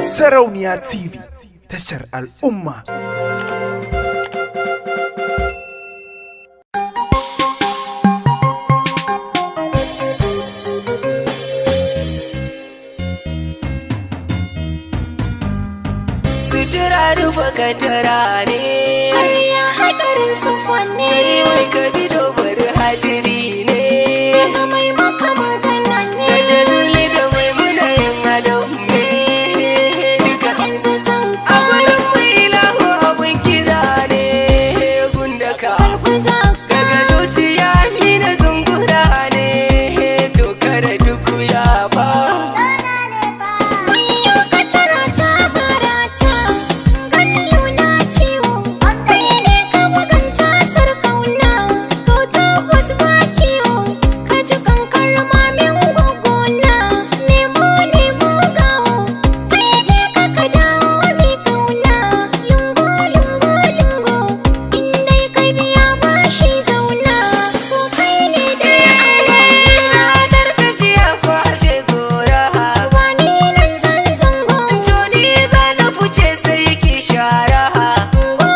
Sarauniya TV, tashar al'umma. Sutura rufa katara ne, ƙarya hadarin sufanne. kai wai ka bido bari hadiri ne, Daga mai maka magana ne, ka jazuli da mai muna yin adam ne. Duka yanzu zan a gurin mu ilahu abun kira ne, gundaka karɓi zaka. kaga zuciya mina zungura ne, to kada duk ya ba. Wayo ka tara ta barata, gallo na ciwo. Kai ne ka maganta sarƙauna, to tabbas ba kiwo. Ka ji kankar mamin gwaggona, nemo gawo. Kai je ka dawo mai ƙauna, lungo lungo. In dai ka biya bashi zauna, ko kai ne dai angon. Ranar tafiya fashe gora, Ba ni nan zan zango. to ni za na fice sai ki shara. Ungo.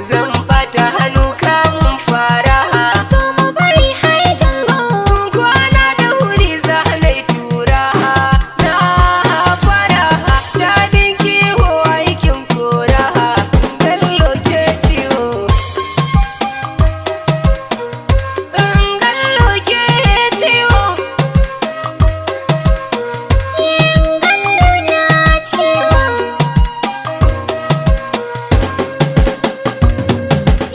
Zan bata hannu kamun fara, To mu bari hai jango. kwana da wuri za na yi tura. Na fara daɗin kiwo aikin kora, gallo ke ciwo. Gallo ke ciwo. Gallo na ciwo.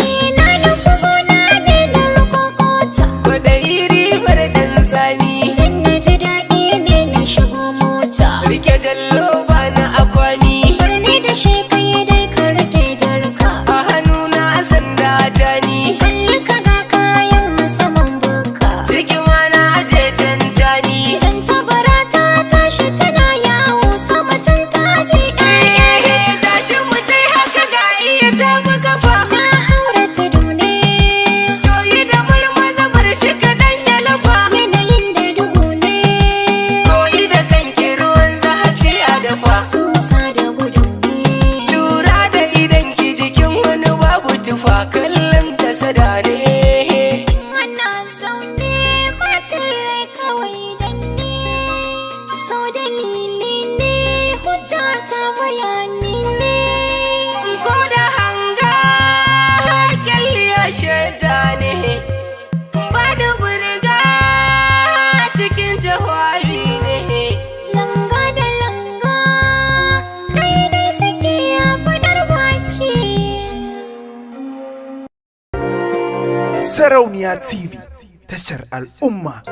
Ina nufi gona ne na rukokota. Kwaɗayi ribar ɗan sami, Dan na ji daɗi ne na shigo mota. rike jallo ba na akwami. Barni da shi kai dai ka rike jarka. A hannuna sanda ta ni, Kalli ka ga kayan musamman buka. cikin wani aje tantani. Zan tabara ta tashi tana yawo sama can ta je ɗaya. Tashi mu tai haka ga iya ta mu kafa. Na haura tudu ne. Toyi da marmaza bar shi kaɗan ya lafa. Yanayin da duhu ne. Koyi da kanki ruwan zafi a dafa. Susa da gudu ne. Lura da idan ki jikin wani babu tufa, kallon ta sada ne. Ana zaune bacin rai kawai dan ne. So dalili ne, hujja ta bayani ne. Ko da hanga kyalli ya shaida ne, ba da burga cikin jawabi ne. Langa da langa, daidai suke a fadar baki. Sarauniya TV, tashar al'umma.